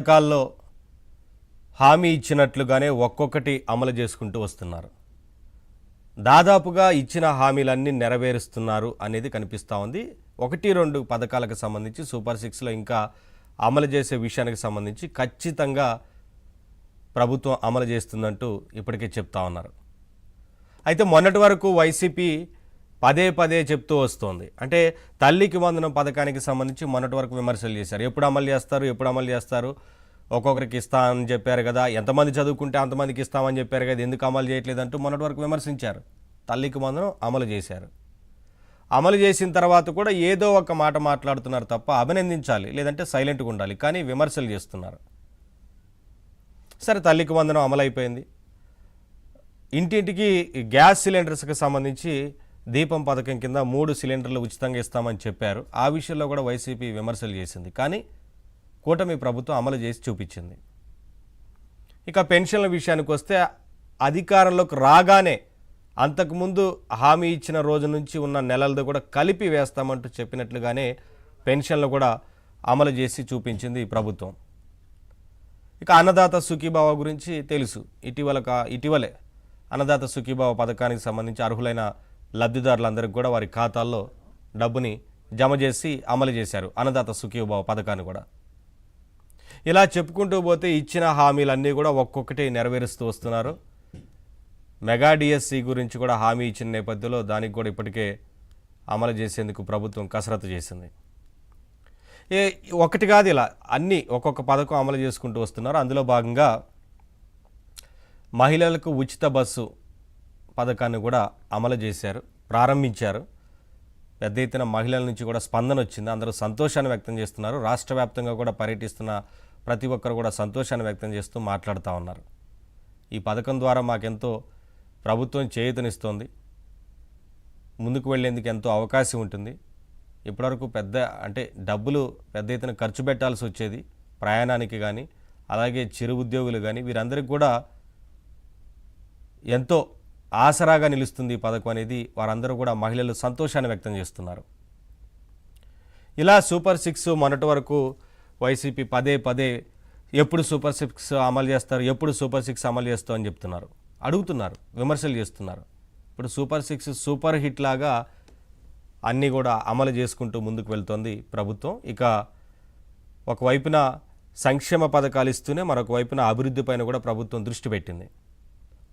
పథకాల్లో హామీ ఇచ్చినట్లుగానే ఒక్కొక్కటి అమలు చేసుకుంటూ వస్తున్నారు. దాదాపుగా ఇచ్చిన హామీలన్నీ నెరవేరుస్తున్నారు అనేది కనిపిస్తూ ఉంది. 1-2 పథకాలకు సంబంధించి సూపర్ 6లో ఇంకా అమలు చేసే విషయానికి సంబంధించి ఖచ్చితంగా ప్రభుత్వం అమలు చేస్తుందంటూ ఇప్పటికే చెప్తా ఉన్నారు. అయితే మొన్నటి వరకు వైసీపీ పదే పదే చెప్తూ వస్తోంది. అంటే తల్లికి వందనం పథకానికి సంబంధించి మొన్నటి వరకు విమర్శలు చేశారు. ఎప్పుడు అమలు చేస్తారు, ఒక్కొక్కరికి ఇస్తా అని చెప్పారు కదా, ఎంతమంది చదువుకుంటే అంతమందికి ఇస్తామని చెప్పారు కదా, ఎందుకు అమలు చేయట్లేదంటూ మొన్నటి వరకు విమర్శించారు. తల్లికి వందనం అమలు చేశారు. అమలు చేసిన తర్వాత కూడా ఏదో ఒక మాట మాట్లాడుతున్నారు తప్ప అభినందించాలి, లేదంటే సైలెంట్గా ఉండాలి, కానీ విమర్శలు చేస్తున్నారు. సరే, తల్లికి వందనం అమలు అయిపోయింది. ఇంటింటికి గ్యాస్ సిలిండర్స్కి సంబంధించి దీపం పథకం కింద 3 సిలిండర్లు ఉచితంగా ఇస్తామని చెప్పారు. ఆ విషయంలో కూడా వైసీపీ విమర్శలు చేసింది. కానీ కూటమి ప్రభుత్వం అమలు చేసి చూపించింది. ఇక పెన్షన్ల విషయానికి వస్తే అధికారంలోకి రాగానే అంతకుముందు హామీ ఇచ్చిన రోజు నుంచి ఉన్న నెలలతో కూడా కలిపి వేస్తామంటూ చెప్పినట్లుగానే పెన్షన్లు కూడా అమలు చేసి చూపించింది ఈ ప్రభుత్వం. ఇక అన్నదాత సుఖీభావ గురించి తెలుసు. ఇటీవలే అన్నదాత సుఖీభావ పథకానికి సంబంధించి అర్హులైన లబ్ధిదారులందరికీ కూడా వారి ఖాతాల్లో డబ్బుని జమ చేసి అమలు చేశారు అన్నదాత సుఖీభావ పథకాన్ని కూడా. ఇలా చెప్పుకుంటూ పోతే ఇచ్చిన హామీలన్నీ కూడా ఒక్కొక్కటి నెరవేరుస్తూ వస్తున్నారు. మెగా డిఎస్సి గురించి కూడా హామీ ఇచ్చిన నేపథ్యంలో దానికి కూడా ఇప్పటికే అమలు చేసేందుకు ప్రభుత్వం కసరత్తు చేసింది. ఒకటి కాదు, ఇలా అన్నీ ఒక్కొక్క పథకం అమలు చేసుకుంటూ వస్తున్నారు. అందులో భాగంగా మహిళలకు ఉచిత బస్సు పథకాన్ని కూడా అమలు చేశారు, ప్రారంభించారు. పెద్ద ఎత్తున మహిళల నుంచి కూడా స్పందన వచ్చింది. అందరూ సంతోషాన్ని వ్యక్తం చేస్తున్నారు. రాష్ట్ర వ్యాప్తంగా కూడా పర్యటిస్తున్న ప్రతి ఒక్కరు కూడా సంతోషాన్ని వ్యక్తం చేస్తూ మాట్లాడుతూ ఉన్నారు. ఈ పథకం ద్వారా మాకెంతో ప్రభుత్వం చేయూతనిస్తోంది, ముందుకు వెళ్లేందుకు ఎంతో అవకాశం ఉంటుంది. ఇప్పటివరకు డబ్బులు పెద్ద ఎత్తున ఖర్చు పెట్టాల్సి వచ్చేది ప్రయాణానికి కానీ, అలాగే చిరు ఉద్యోగులు కానీ, వీరందరికీ కూడా ఎంతో ఆసరాగా నిలుస్తుంది ఈ పథకం అనేది వారందరూ కూడా మహిళలు సంతోషాన్ని వ్యక్తం చేస్తున్నారు. ఇలా సూపర్ 6 మొన్నటి వరకు వైసీపీ పదే పదే ఎప్పుడు సూపర్ 6 అమలు చేస్తారు, ఎప్పుడు సూపర్ 6 అమలు చేస్తాం అని చెప్తున్నారు, అడుగుతున్నారు, విమర్శలు చేస్తున్నారు. ఇప్పుడు సూపర్ 6 సూపర్ హిట్ లాగా అన్నీ కూడా అమలు చేసుకుంటూ ముందుకు వెళ్తోంది ప్రభుత్వం. ఇక ఒకవైపున సంక్షేమ పథకాలు ఇస్తూనే మరొక వైపున అభివృద్ధి పైన కూడా ప్రభుత్వం దృష్టి పెట్టింది.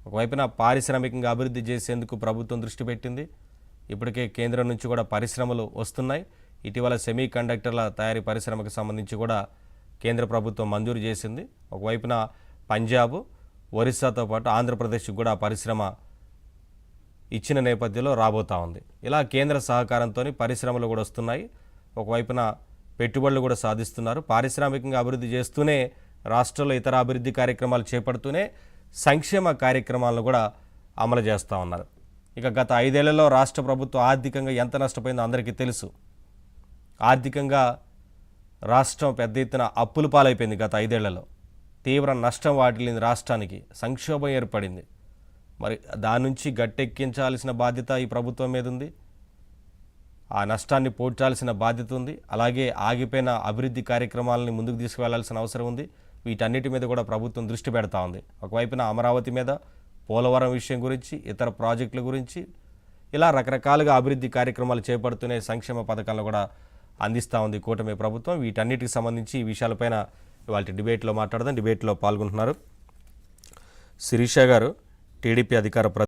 ఒకవైపున పారిశ్రామికంగా అభివృద్ధి చేసేందుకు ప్రభుత్వం దృష్టి పెట్టింది. ఇప్పటికే కేంద్రం నుంచి కూడా పరిశ్రమలు వస్తున్నాయి. ఇటీవల సెమీ కండక్టర్ల తయారీ పరిశ్రమకు సంబంధించి కూడా కేంద్ర ప్రభుత్వం మంజూరు చేసింది. ఒకవైపున పంజాబ్, ఒరిస్సాతో పాటు ఆంధ్రప్రదేశ్కి కూడా పరిశ్రమ ఇచ్చిన నేపథ్యంలో రాబోతూ ఉంది. ఇలా కేంద్ర సహకారంతో పరిశ్రమలు కూడా వస్తున్నాయి. ఒకవైపున పెట్టుబడులు కూడా సాధిస్తున్నారు. పారిశ్రామికంగా అభివృద్ధి చేస్తూనే రాష్ట్రంలో ఇతర అభివృద్ధి కార్యక్రమాలు చేపడుతూనే సంక్షేమ కార్యక్రమాలను కూడా అమలు చేస్తూ ఉన్నారు. ఇక గత 5 ఏళ్లలో రాష్ట్ర ప్రభుత్వం ఆర్థికంగా ఎంత నష్టపోయిందో అందరికీ తెలుసు. ఆర్థికంగా రాష్ట్రం పెద్ద ఎత్తున అప్పుల పాలైపోయింది. గత 5 ఏళ్లలో తీవ్ర నష్టం వాటిల్లింది, రాష్ట్రానికి సంక్షోభం ఏర్పడింది. మరి దాని నుంచి గట్టెక్కించాల్సిన బాధ్యత ఈ ప్రభుత్వం మీద ఉంది. ఆ నష్టాన్ని పోడ్చాల్సిన బాధ్యత ఉంది. అలాగే ఆగిపోయిన అభివృద్ధి కార్యక్రమాలని ముందుకు తీసుకువెళ్లాల్సిన అవసరం ఉంది. వీటన్నిటి మీద కూడా ప్రభుత్వం దృష్టి పెడతా ఉంది. ఒకవైపున అమరావతి మీద, పోలవరం విషయం గురించి, ఇతర ప్రాజెక్టుల గురించి, ఇలా రకరకాలుగా అభివృద్ధి కార్యక్రమాలు చేపడుతూనే సంక్షేమ పథకాలను కూడా అందిస్తూ ఉంది కూటమి ప్రభుత్వం. వీటన్నిటికి సంబంధించి ఈ విషయాలపైన ఇవాళ డిబేట్లో మాట్లాడదాం. డిబేట్లో పాల్గొంటున్నారు శిరీష గారు, టీడీపీ అధికార